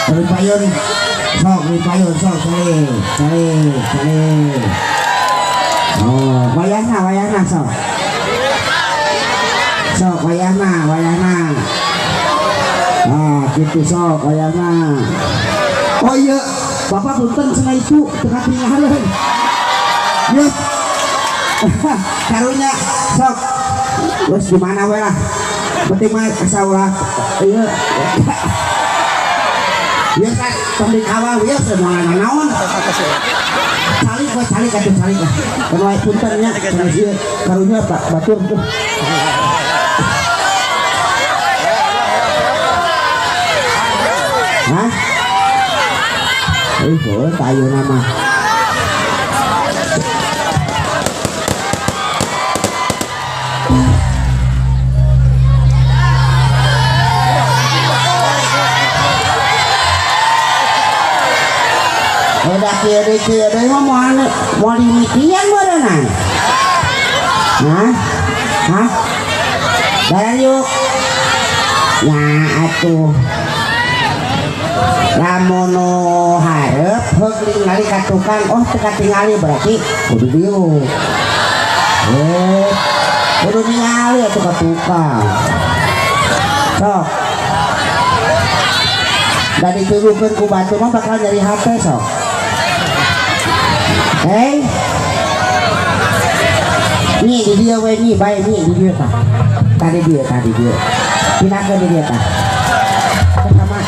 Ripayun sok cari. Oh, wayahna sok wayahna. Ah, gitu sok wayahna. Oh iya, Bapak punten cenah itu tengah tinggalan. Ya. Karunya sok. Wes gimana we lah. Penting mah asaulah. Iya. Ya kan tong awal ya semua naon. Calik lah. Kalau puntennya cenah ieu karunya Pak Batur tuh. Hah? Boleh tayo nama. Udah kiri mau dimitian berenang. Hah? Jalan yuk. Nah atuh. Lamun hareup heug ningali ka tukang teka tingali berarti kudu dieu. Kudu ningali atuh ka tukang. Sok. Da dituduhkeun ku batu mah bakal nyari HP sok. Nih di dia we nih bae nih di dia tah. Tadi dia. Pindah di dia tah. Sama.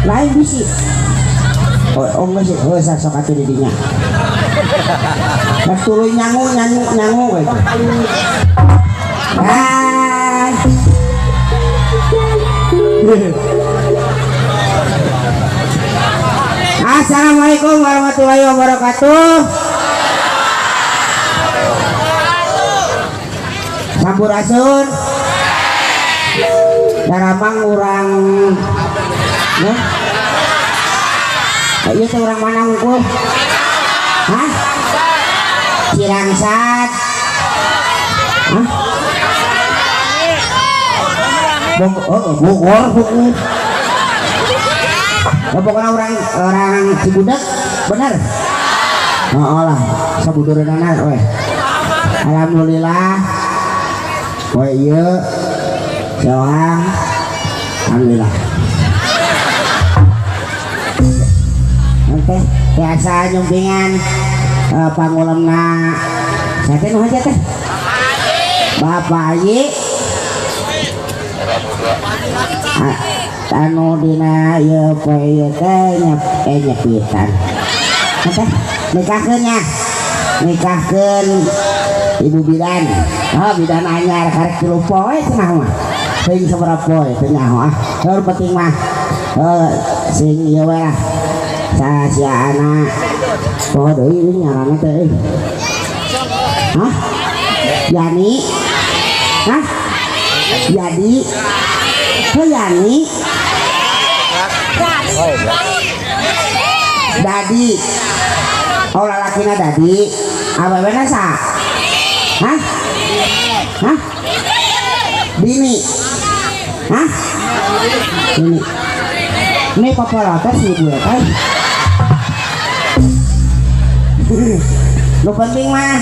Lain bisi. Oh enggak sih, sok atuh di dinya. Tuluy nyangu we. Assalamualaikum warahmatullahi wabarakatuh. Sampurasun. Daramang urang ya. Ieu teh urang mana ngukul? Hah? Cirangsat. Hah? Bogor. Pokoknya orang Cibudak bener. Oh lah, sabudureunana we. Alhamdulillah. We ieu soang alhamdulillah. Oke, biasa nyumpingan pangulemna. Saya teh nu teh? Bapak Ayi. Anu dina ieu poe ieu teh nyepitan. Teh nikahkeun Ibu Bidan. Oh, Bidan anyar karek 3 poe cenah mah. Teuing sabaraha poe teh nyaho Heur penting mah sing ieu we lah. Sia anak. Poho deui ngaranna teh. Hah? Yani. Hah? Jadi. Yani. Dadi. Oh lalakina dadi. Awewena sa? Hah? Bini. Hah? Bini. Ini popularitas sih gue kan. Lu penting mah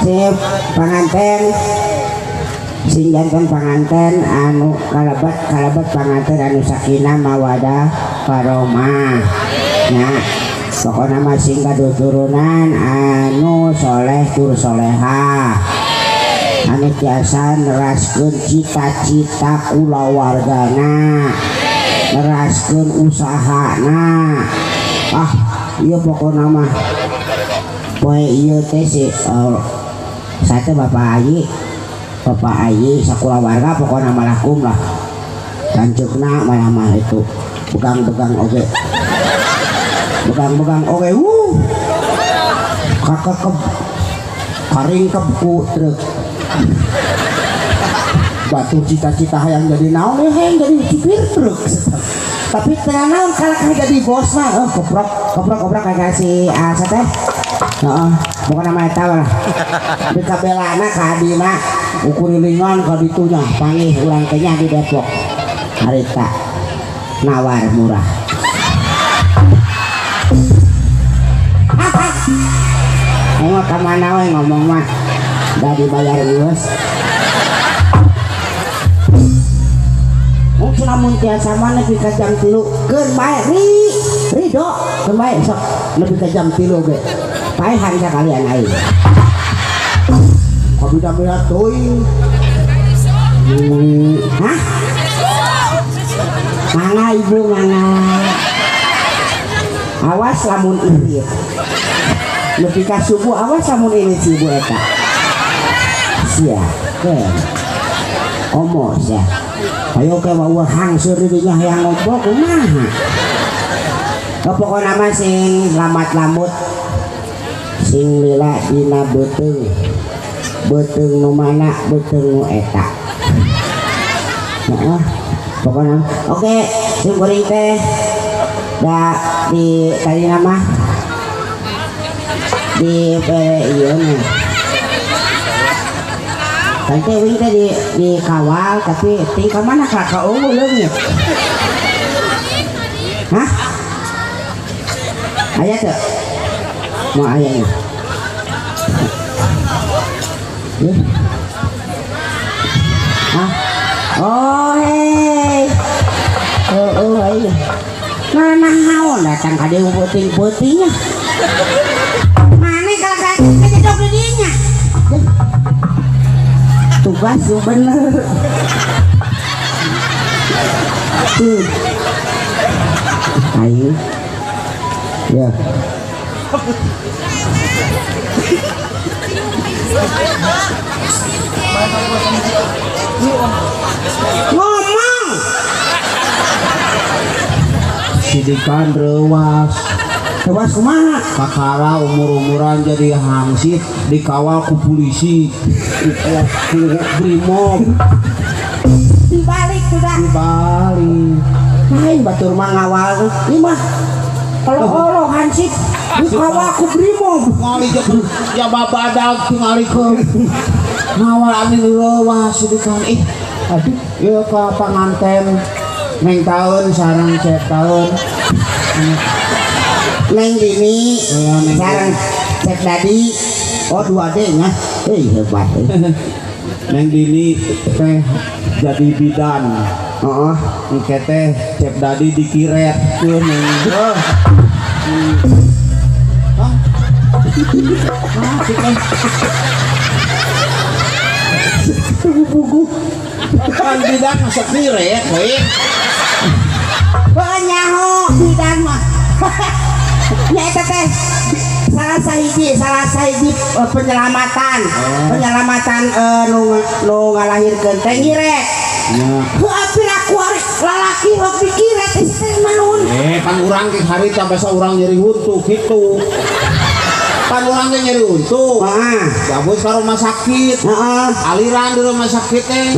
si pengantin sing jantan pengantin anu kalabat pengantin anu sakinah mawadah warahmah. Nah pokoknya masing kado turunan anu soleh tur soleha anu tiasa neraskeun cita-cita kulawargana, neraskeun usahana. Iya pokoknya mah poe ieu teh si sate Bapak Ayi sakulawarga pokoknya malakum lah. Lanjutna malah itu begang oge. Begang oge kakak karing ku truk batu cita-cita yang jadi naon yang jadi supir truk. Tapi ternyata kalau jadi bos mah koprok kayak si asa teh bukan nama eta lah di kabelana ka adina ukurilingan ka ditunya panggih urang teh di Depok harita nawar murah. Ayo kemana we ngomong mah udah dibayar bos. Mungkin namun tiasa mana lebih ke jam 3 keur bae Ridho keur bae sok lebih ke jam 3 ge paehan sakalian aing kopi dambeat teuing. Hah mana ibu mana awas lamun irit lebih ke subuh awas lamun ini si ibu eta sia ken omos ya. Ayo ke bawa hangsur dinya yang ngobrol kumaha. Pokoknya mah sing lamat-lamut sing lila dina beuteung nu mana beuteung nu eta. Heeh. Pokoknya oke sing kuring teh da di tadi nama di ieu nih. Tante wing tadi di kawal tapi tinggal mana kakak ungu leungit. Hah? Ayah tuh? Mau ayahnya? Hah? Oh hei. Hei. Mana haon datang ka dieu peuting-peutingnya. Mana kakak kejedok di dinya. Tugas lu bener. Ayo ya ngomong sidikan rewas kumaha kakara umur-umuran jadi hangsip dikawal ku polisi ku brimob dibalik sudah dibalik lain batur mah ngawal ini mah kalau hansip dikawal ku brimob ngali ya babadag tingalikeun ngawal anu rewas sidikan aduh ieu ka panganten neng taun sareng cek taun Neng Dini sekarang cek tadi oh 2D nya hebat Neng Dini teh jadi bidan engke teh cek tadi dikiret tuh neng buku kan bidan masuk kiret banyaho bidan mah ya itu teh salah sahiji penyelamatan nu ngalahirkeun teh ngirek hampir aku lalaki hok dikiret teh naon kan urang ke harita basa urang nyeri huntu kitu kan urang ge nyeri huntu abus ka rumah sakit aliran di rumah sakit teh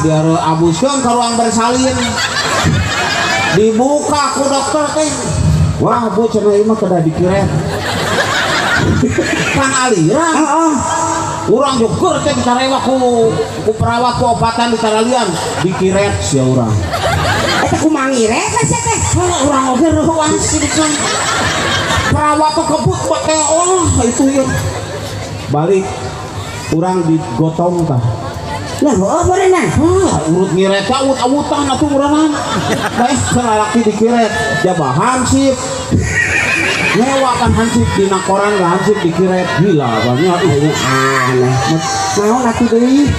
biar abuskeun ka ruang bersalin dibuka ku dokter teh wah bu cenah ieu mah kada dikiret kan aliran urang juga teh ditarewa ku perawat ku obatan ditaralian dikiret sia urang eta kumaha ngiret teh urang oge reuas sidikan perawat tuh kebut teh itu ya balik urang digotong tah nah berenang urut ngiret awut-awutan atuh urangan bae lalaki dikiret jabahan sip nyewa kan hansip dina koran gak hansip dikiret gila banyak ini aneh naon atuh deui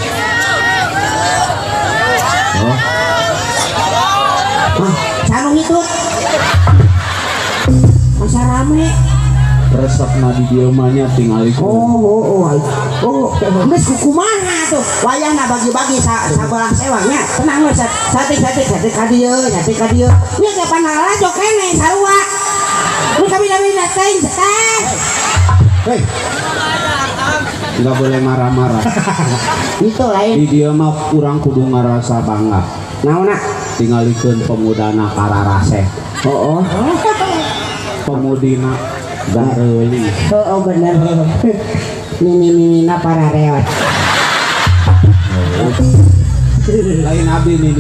canu hitut masa rame resep di dieu mah nya tingali geus kumaha tuh wayahna bagi-bagi sabelah sewanya tenang we sate ka dieu nya ge panalajo keneh sarua nu kabida-bida teh hei nggak boleh marah-marah itu lain di dieu mah urang kudu ngarasa bangga naonna tingalikeun pemudana kararase pemudina gareuli bener nini para reot lain abdi nih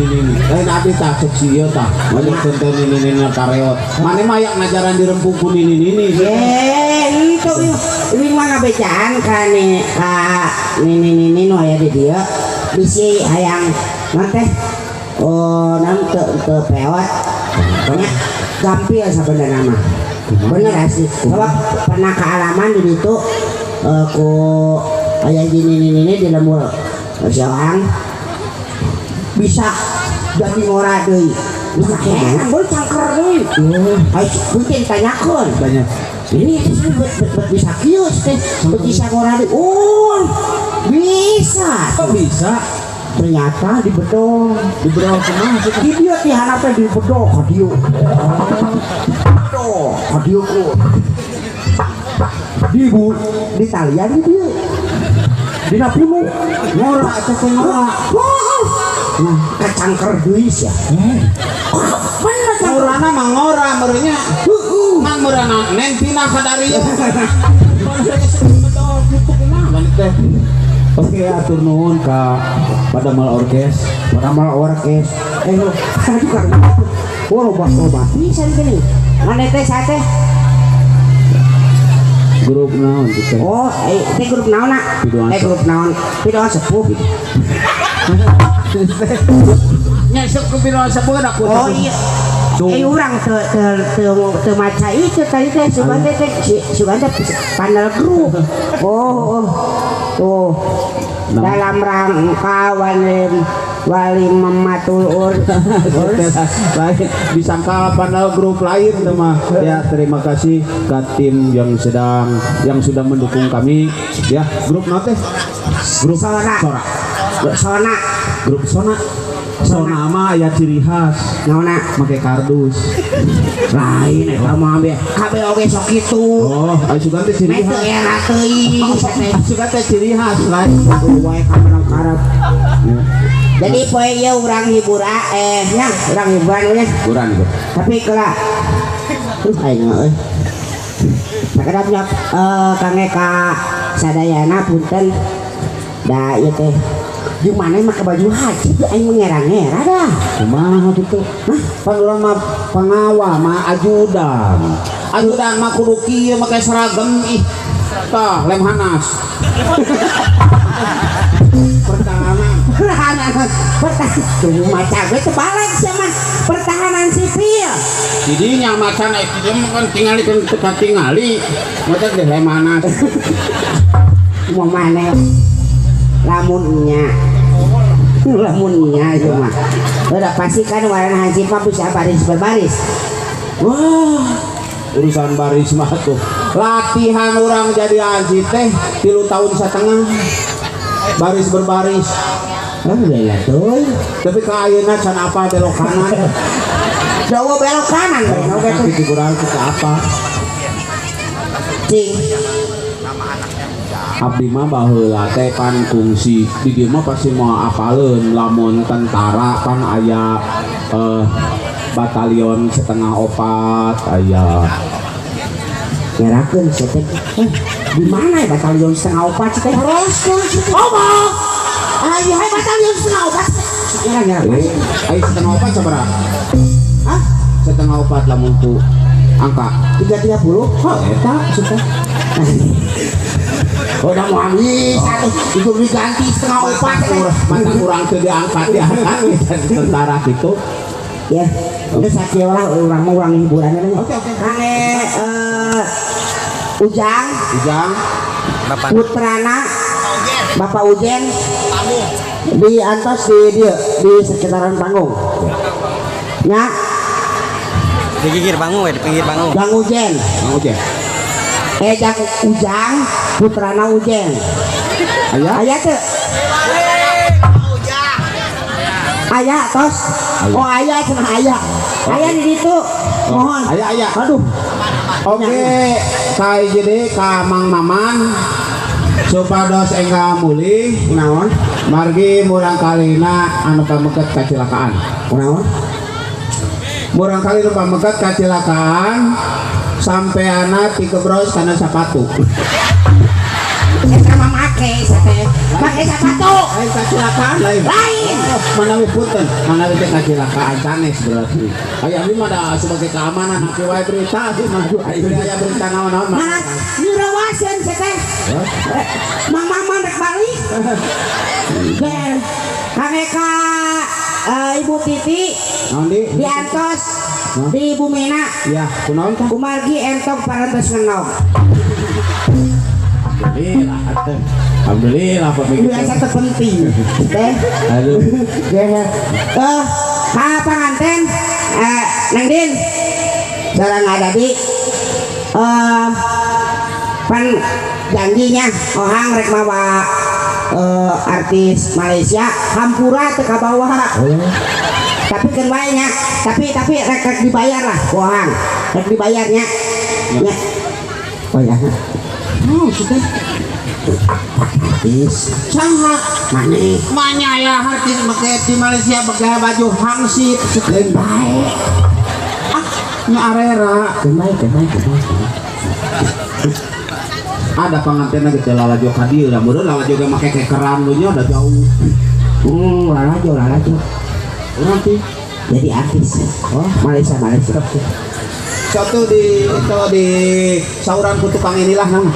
lain abdi tak sok sih ya tak banyak tentang ini kareot mana mah yang ngajaran di rempungku ini itu ini mah ngabecaan kan nih ini no aya di dia bisi hayang nanti nanti pewat banyak gampil sebenarnya mah bener sih sebab pernah kealaman di situ ku ayah gini di lemur seorang bisa jadi ngora deui bisa heran boleh cangker deui ayo mungkin tanyakan banyak ini bisa kios teh bisa ngora deui bisa kok bisa ternyata di bedong kemana di dia di harapnya di bedong kadio di talian di dia di napimu ngora atau ngora kacangker duis ya bener ngorana mah ngora merenya mang murana nentina kadarieu oke atur nuhun ka Padamal Orkes lo loba bisa gini mana teh sate grup naon gitu teh grup naon nak grup naon pidoan sepuh nyesuk ke pidoan sepuh aku iya urang te maca itu tadi teh sugan teh panel grup tuh dalam rangka wali mematul disangka panel grup lain teman ya terima kasih ke tim yang sudah mendukung kami ya grup nate grup grup Sona mah aya ciri khas naonna make kardus lain eta mah kabeh oge sok kitu ayo sugan teh ciri khas era teuing sugan teh ciri khas lain wae kamera karep jadi poe ieu urang hiburan nya urang hiburan hiburan tapi kala aing euy sakedapnya kangge ka sadayana punten da ieu teh di mana make baju haji aing mengerang-ngera dah kumaha kitu pan urang mah pangawa mah ajudan mah kudu kieu make seragam ih tah lem hanas pertahanan maca gue terbalik sama pertahanan sipil jadinya macan itu kan tingali kan tingali macan deh lem hanas mau mana lamunnya itu mah udah pasti kan warna hansip mah bisa baris berbaris wah urusan baris mah tuh latihan orang jadi hansip teh 3 tahun setengah baris berbaris ya tuh tapi ke ayeuna can apa belok kanan Jawa belok kanan nanti kurang kita apa cing abdi mah baheula teh pan kungsi di dieu mah pasti mau apaleun lamun tentara pan aya batalion setengah opat aya nyerakeun teh di mana ya batalion setengah opat teh horoskeun ngomong ayo hai batalion setengah opat ayo setengah opat sabaraha setengah opat lamun ku angka 330 eta sudah udah mau habis itu diganti setengah opat mata kurang ke diangkat tentara gitu ya udah sakit orang mau orang hiburan oke kane Ujang putrana Bapak Ujen di antos di sekitaran panggung ya di pinggir panggung Bang Ujen Jang Ujang putrana Ujen aya teh aya tos aya cenah aya di ditu mohon aya aduh oke kai jadi ka Mang Maman supados engga mulih naon margi murang kalina anu pameket kecelakaan naon murang kali nu pameket kecelakaan sampai anak dikebros karena sepatu sama make sepatu kecelakaan lain. Manawi punten, manawi teh kecelakaan sanes berarti. Aya ieu mah da sebagai keamanan tapi wae berita sih mah. Aya berita naon-naon mah. Mas nyurawaseun teh mama rek balik ka Ibu Titi Naon di? diantos di Bumena Ya, kunaon tah? kumargi entok parantos ngenog. Alhamdulillah atuh. Alhamdulillah Biasa terpenting teh. Aduh. Panganten Neng Din sareng ada di pan janjinya ohang rek mawa artis Malaysia hampura teu kabawa. Tapi kan wae nya, tapi rek dibayar lah ohang. Rek dibayarnya. Nya. Oh ya. Sudah. Artis Saha? maneh Manya ya artis make di Malaysia pakai baju hangsip lain bae. nya arera. Kebaik. Ada pengantin lagi teh lalajo ka dieu da meureun lalajo ge make kekeran lu nya udah jauh. Lalajo Nanti jadi artis. Oh, Malaysia. satu di sauran ku tukang inilah nama.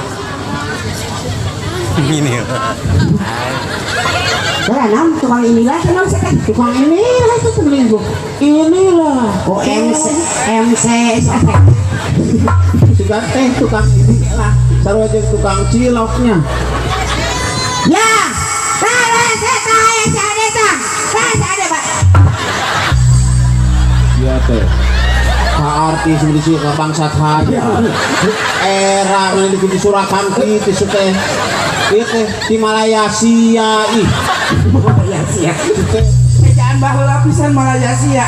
Ini. Saya nam tukang inilah kenal saya Tukang inilah itu seminggu. Inilah. Oh MC Juga teh tukang inilah. Sarua jeung tukang ciloknya. ya saya ada Pak. Iya teh. Ka artis di ka bangsat haja. Era mana di Surakan kitu teh. Ieu teh di Malaysia ih. Malaysia. Jangan baheula pisan Malaysia.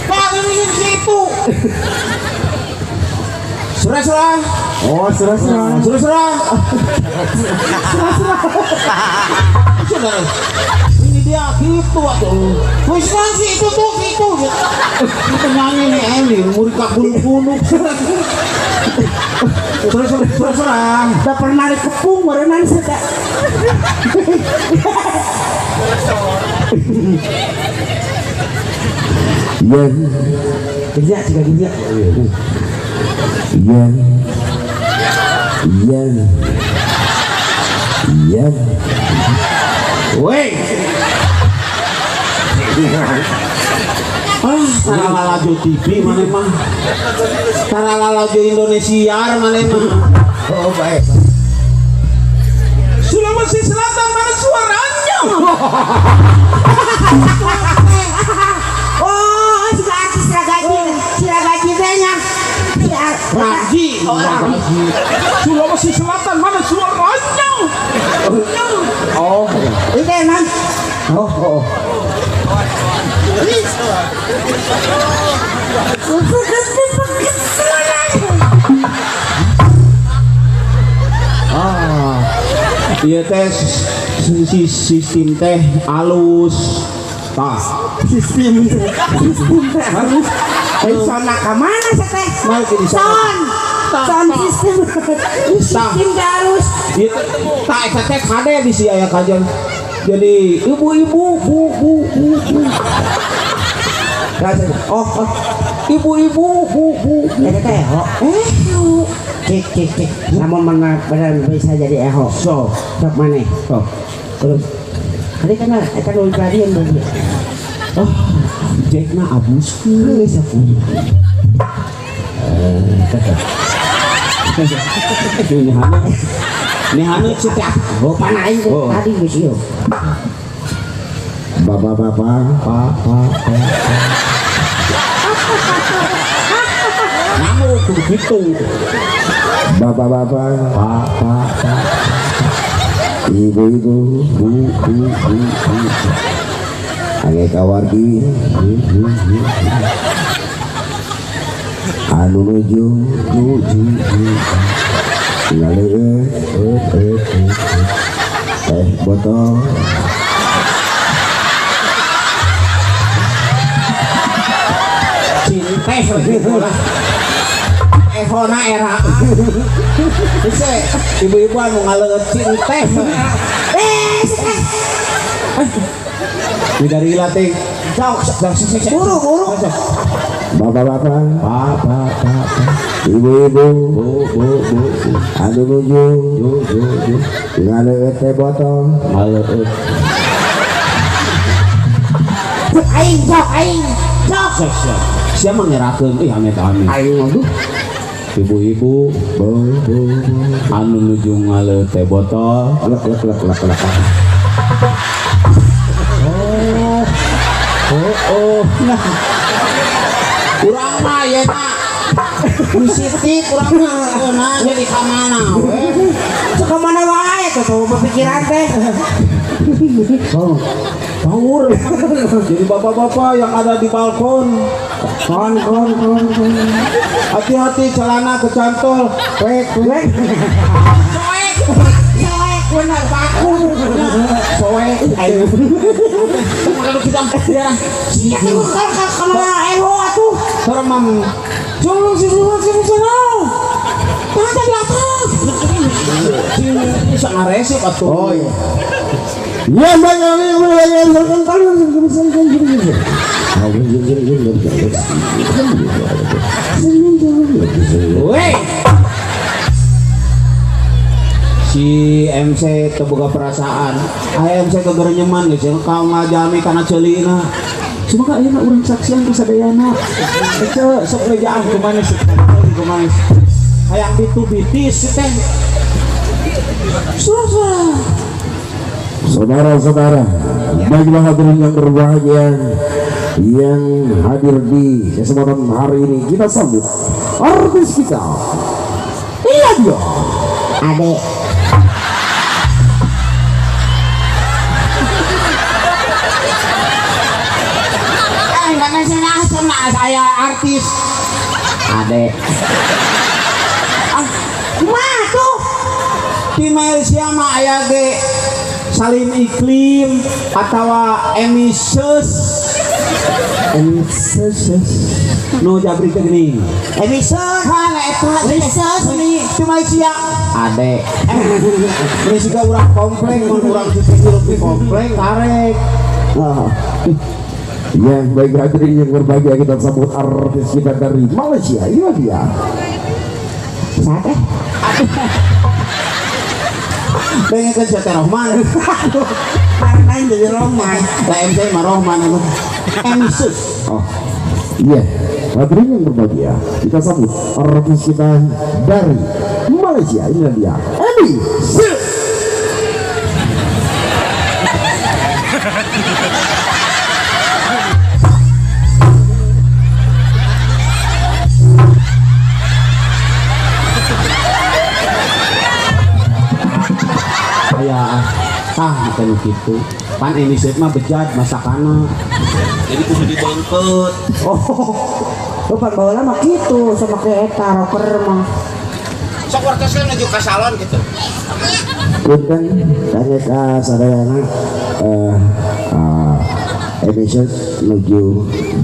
Pak ini situ. Surah. Oh, surah. Surah. Saudara, ini dia gitu atuh. Wis itu tuh gitu. Penyanyi nih Eli, murid kabul-buluk. Surah. Udah pernah dikepung berenang sudah. Iya. Kerja juga kerja. Iya. Woi. Tara lalajo TV mana mah. Tara lalajo Indonesia mana mah. Oh baik. Sulawesi Selatan mana suaranya? Oh, juga artis Siragaji tanya. Raji. Sulawesi Selatan mana suaranya? Oh, itu emang. Oh. Iya teh sistem teh halus. Tah. Sistem teh halus. Sana ke mana sih teh? Mau ke di sana. Sound sistem halus. Ieu tah eta teh kade di sia aya kajeng. Jadi ibu-ibu bu. Oh. Ibu-ibu bu. Teh Cek. Namun mana benar bisa jadi eho. So, Sok mana? so. Terus. Tadi kan eta nu pelarian berarti. Oh, Jackna abus. Geus aku. Ini hana cetak. Oh, panain tadi geus ieu. Bapak. Namu kudu gitu. Bapak. Ibu. Ane kawargi. Anu nuju. Botol. Cinta gitu lah. telefona era bisa ibu-ibu anu ngaleucing teh dari latih buru bapak ibu-ibu bu anu nuju ngaleut teh botol ngaleueut aing sok siapa ngerakeun amit-amit aing aduh ibu-ibu anu nuju ngaleut teh botol lek nah urang mah ya nak positif urang mah jadi kamana we suka mana wae tuh berpikiran teh Bawur jadi bapak-bapak yang ada di balkon kon hati-hati celana kecantol wek benar baku soek ayo kalau kita ya kalau elo atuh seremam jolong sini mana di atas bisa ngaresip atuh oh iya ya weh si MC terbuka perasaan MC kegerenyeman guys yang kau ngajami karena celina semoga ayeuna urang saksian bisa dayana ece sok lejaan kemana sih hayang bitu-bitis teh Saudara-saudara, baiklah hadirin yang berbahagia yang hadir di kesempatan hari ini, kita sambut artis kita. Iya dia, adek saya artis adek kumaha tuh di Malaysia mah aya ge Salim Iklim atau Emisus no jabri teh geuning emisor kan eta di Malaysia adek ini juga urang komplek mun urang hirup di komplek karek oh yang baik hadirin yang berbahagia, kita sambut artis kita dari Malaysia. Ini dia. sate pengen ke Jati Rohman karena jadi roman lah MC mah Rohman Emisus Oh, iya. Hadirin yang berbahagia, kita sambut artis kita dari Malaysia. Ini dia. Emi. makan gitu pan ini set mah bejat masakana jadi kudu dibengket lu pan bawa lama gitu sama kayak eta rocker mah sok wartos kan menuju ke salon gitu punten tanya ke saudara emission menuju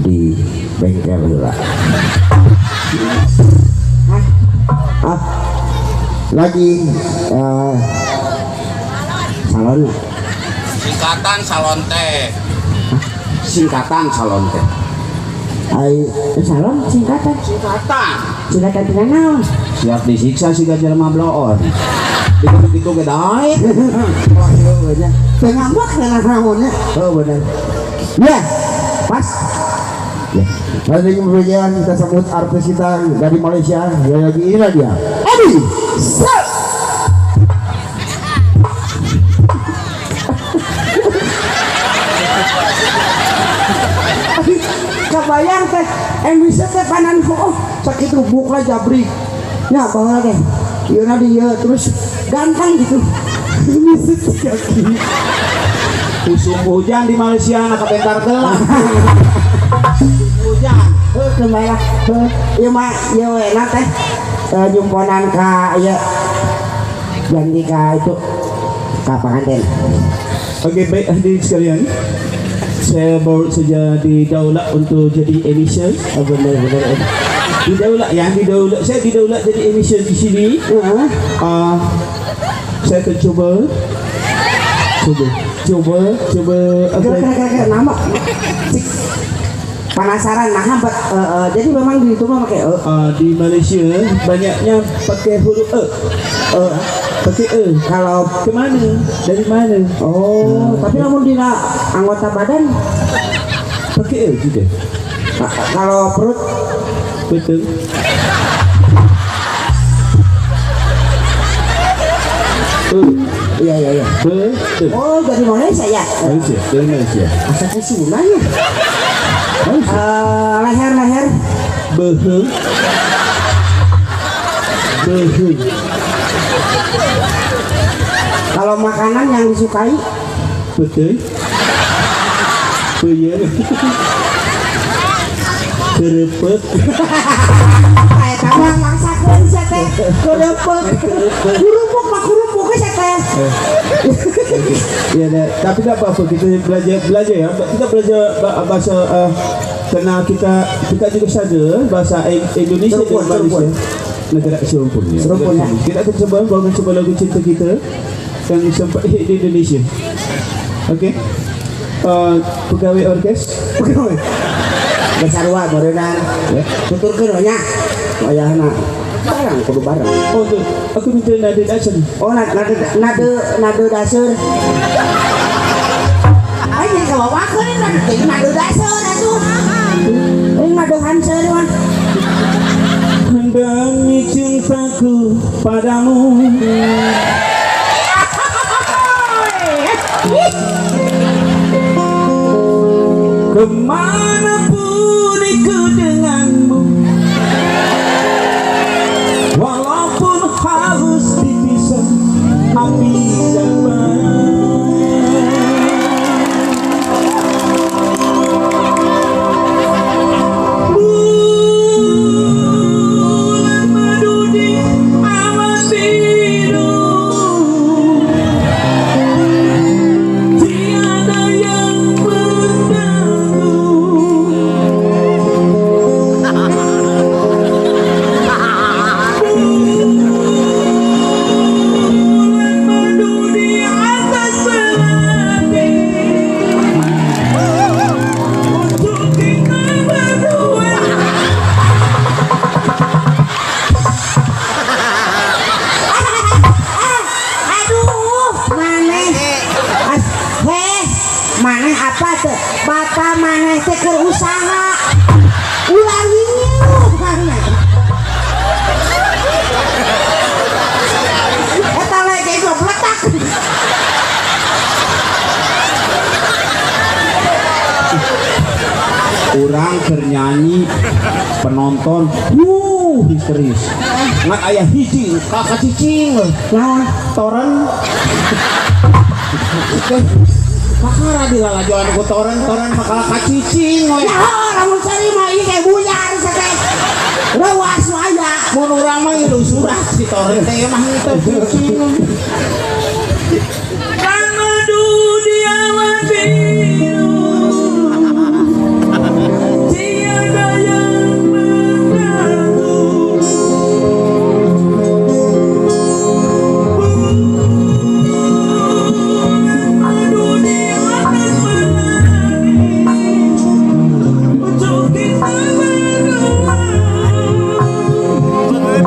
di bengkel heula lagi salon singkatan salon teh singkatan salon teh ai salon singkatan tina naon siap disiksa si gajah mah bloon itu ke dae ngambek dengan ramonnya oh benar ya pas ya hari ini berjalan kita sambut artis kita dari Malaysia ya lagi ini dia Edi kebayang teh bisa teh pananku oh sakit rubuk lah jabri ya bawa teh iya dia terus ganteng gitu musim hujan di Malaysia anak bentar gelap hujan kembali iya mah iya enak teh jumponan ka iya janji ka itu ka pengantin. oke baik hadirin sekalian saya baru saja didaulat untuk jadi emission bener Didaulat, yang didaulat, saya didaulat jadi emission di sini. Saya akan coba Kira-kira nama penasaran nah jadi memang di itu mah pakai di Malaysia banyaknya pakai huruf pakai kalau kemana dari mana tapi namun di anggota badan pakai juga kalau perut betul iya betul oh dari Malaysia ya Malaysia dari Malaysia asal kesunanya leher beheng kalau makanan yang disukai betul peyem kerepet kayak kamu yang masakin saya teh kerepet kurupuk saya teh ya deh. Tapi tidak apa-apa kita belajar ya kita belajar bahasa karena kita juga saja bahasa Indonesia dan Malaysia negara serumpun ya. Kita akan coba lagu cinta kita yang sempat hit di Indonesia. Okey. Pegawai orkes besar wa berenang tuturkeun nya wayahna barang kudu bareng oh tuh aku minta nada dasar nada dasar aja kalau wakeun nada dasar atuh ini nada hansel mah hendangi cintaku padamu kemanapun ikut denganmu walaupun harus dipisah api dan bulan madu di awan biru tiada yang maneh apa tuh bapak maneh teh keur usaha ulah ngilu maneh eta lagi gobletak orang bernyanyi penonton histeris ngan ayah hiji kakak cicing naon toren kakara dilalajoan ku toren bakal kacicing we ya lamun sari mah ieu kayak buyar sakit lawas waya mun urang mah ieu surat si toren teh mah teu cicing kan madu di awan biru tiada yang mengganggu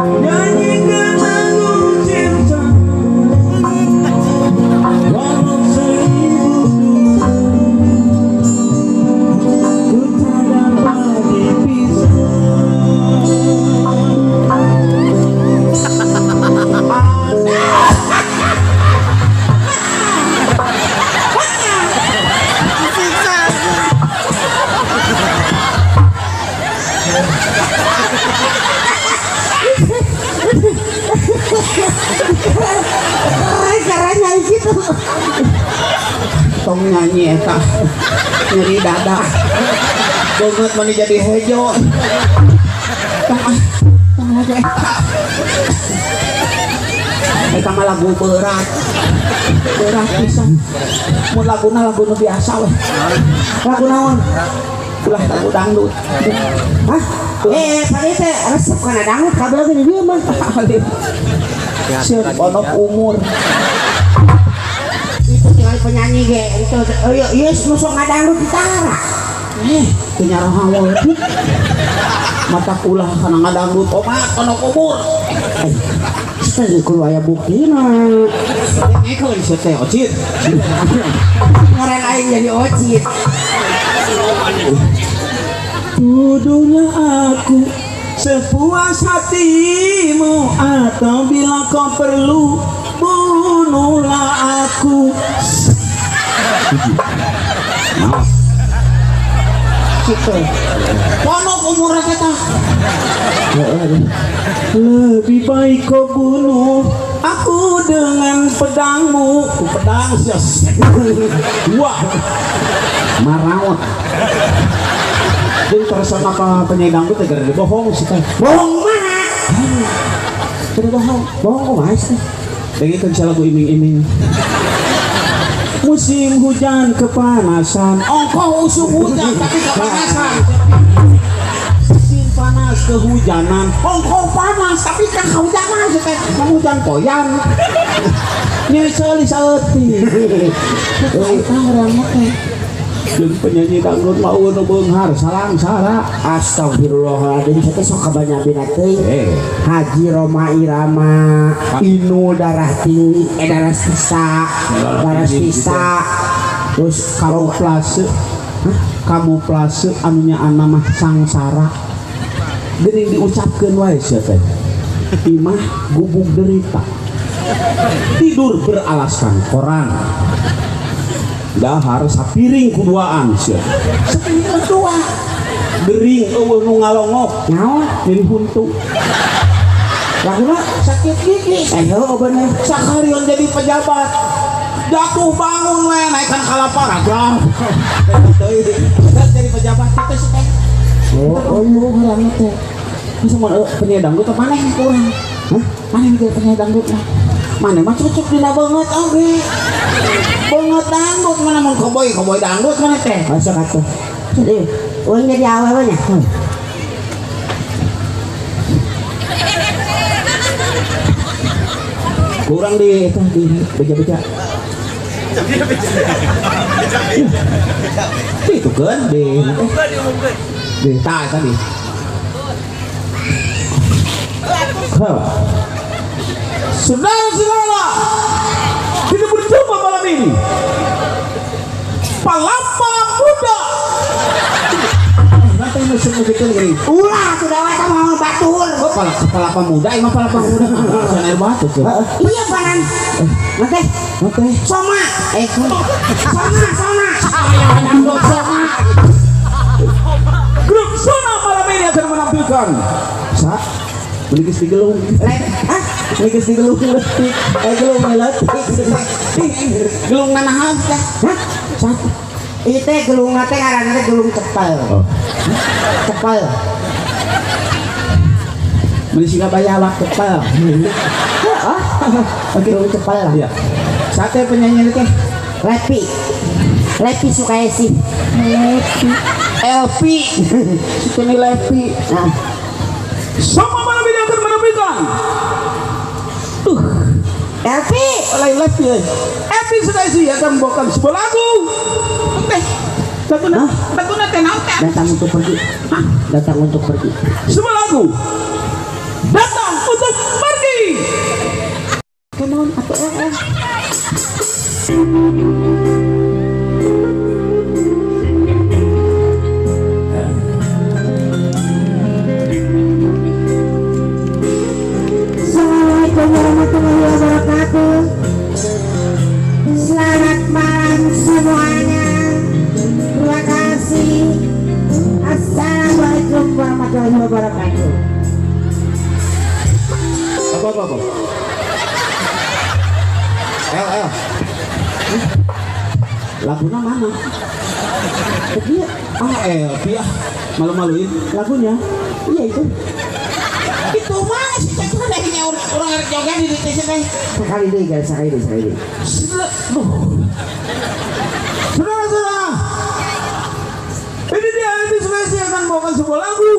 nyanyikan lagu cinta walau seribu ku tak dapat caranya gitu tong nyanyi eta nyeri dada banget mana jadi hejo tong aja eta mah lagu berat pisan mun laguna lagu biasa weh lagu naon ulah lagu dangdut hah Tadi teh resep kana dangdut kabel gini dia mah. Siap onok umur. Itu tinggal penyanyi ge itu. Iya musuh ngadangdut di Tara. Kenyarah hawa. Mata ulah kana ngadangdut omat onok umur. Tadi kudu aya buktina. Ekoy teh ocit. Ngaran aing jadi ocit. Tuduhlah aku sepuas hatimu, atau bila kau perlu bunuhlah aku. Gitu. Ponok umur kita. Lebih baik kau bunuh aku dengan pedangmu. Pedang sias. Wah. Marawat. Jadi terasa apa penyanyi dangdut ya gara-gara bohong sih kan? Bohong mana? Tidak bohong. Bohong kok mas? Begitu bisa lagu iming-iming. Musim hujan kepanasan. Kau usung hujan tapi kepanasan. Musim panas kehujanan. Kau panas tapi kan kehujanan. Hujan koyan. Nyeseli saeuti. Jeung penyanyi dangdut mah eueuh beunghar salang sara. Astagfirullahaladzim, saya sok kabanyabina teuing. Haji Roma Irama, Inul Darah Tinggi, Darah Sisa, terus kamuflase anunya nama sangsara. Geuning diucapkeun wae sia teh. Imah gubug derita. Tidur beralaskan koran. Dahar sapiring kuduaan sia. Sapiring kedua. Gering eueuh nu ngalongok. Naon? Jadi huntu. Lahula sakit gigi. Heuh bener. Sakalian jadi pejabat. Jatuh bangun we naikkan kalaparaga. Jadi pejabat kita sih teh. Urang teh. Masa mau penyanyi dangdut apa maneh kurang? Hah? Maneh jadi penyanyi dangdut lah. Maneh mah cocok dina banget oge. Banget dangdut mana mun cowboy dangdut mana teh? Masuk atuh. Jadi, uang jadi awewe nya. Kurang di beja-beja. Itu kan di tadi. Saudara-saudara, kita berjumpa malam ini. Palapa muda. Nanti musim begitu lagi. Ulah sudah wata mau batul. Oh, palapa muda, emang palapa muda. Sana air batu tuh. Iya panan. Nanti. Soma. Soma. Grup Sona malam ini akan menampilkan. Menikis di gelung. Menikis di gelung letik. Gelung letik. Gelung nanahan teh. Satu. Itu gelung nate ngaranna gelung cepel. Cepel. Beli singa bayawak cepel. Gelung cepel lah. Iya. Sate penyanyi teh. Lepi Sukaisi. Elpi. Sukeni Lepi. Nah. Sama malam ini akan menampilkan. Lepi. Lain Lepi. Elpi Sukaisi akan membawakan sebuah lagu. Oke. Lagu nanti nanti. Datang untuk pergi. Datang untuk pergi. Sebuah lagu. Datang untuk pergi. Kenaon atuh Assalamualaikum warahmatullahi wabarakatuh. Selamat malam semuanya. Terima kasih. Assalamualaikum warahmatullahi wabarakatuh. Apa? El. Lagunya mana? Dia Elpi malu-maluin lagunya. iya itu. Itu mana sih cakap darinya orang joget di sini teh. Sekali deh guys, sekali deh. Saudara-saudara, ini dia Elvi Sukaisi akan membawakan sebuah lagu.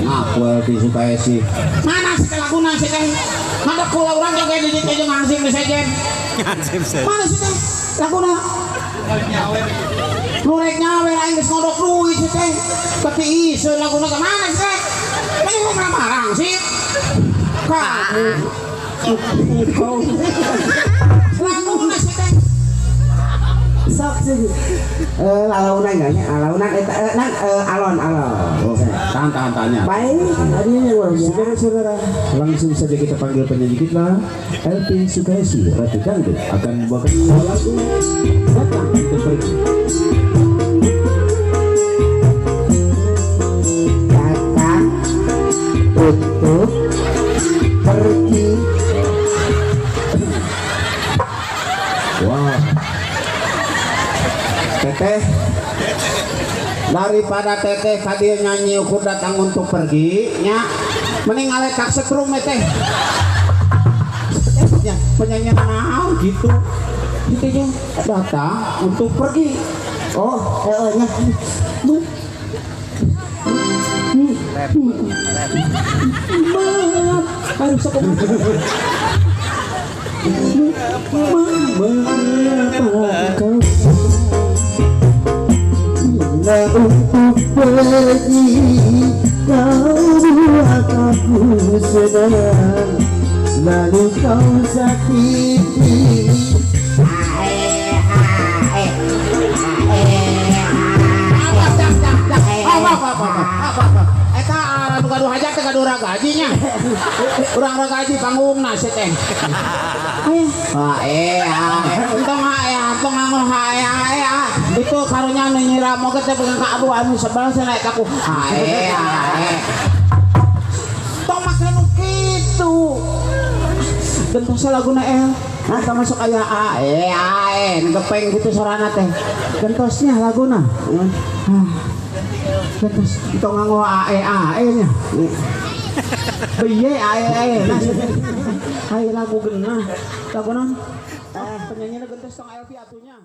Ngaku LP supaya sih. Mana sih laguna sih teh? Ada kula orang juga di ditu jeung hansip sejen. Mana sih teh? Laguna. Nurek nyawer aing geus ngodok duit sih teh. Tapi ieu laguna ka mana sih teh? Ini kok marang sih? Kamu. Laguna sih teh. Sok sih. Alaunan enggaknya? Alaunan alon. Oh, tahan tanya. Baik, hadiahnya luar biasa. Saudara-saudara, langsung saja kita panggil penyanyi kita LP Sukesi Ratu Dangdut akan membawakan sebuah lagu Datang Untuk Pergi. Datang untuk pergi. Wah, Teteh, daripada Teteh kadir nyanyi ukur datang untuk pergi, nya mending ngaletak setrum Teteh. Ya, penyanyi naon gitu. Gitu ya, datang untuk pergi. Oh, nya. Harus sok Bila untuk pergi, kau buat aku senang, lalu kau sakiti. Apa? Eta anu gaduh hajat teh gaduh ragajinya. Urang ragaji panggungna sih teh. Entong nganggur itu karunya anu nyiram moge teh pegang ka aduh anu sebelah saya naik aku. Tong make nu kitu. Gentos laguna Anta masuk aya ngepeng gitu sorana teh. Gentosnya laguna. Gentos itu nganggo nya. Biye nah. Hai lagu genah. Lagu naon? Penyanyi gentos tong LP atunya.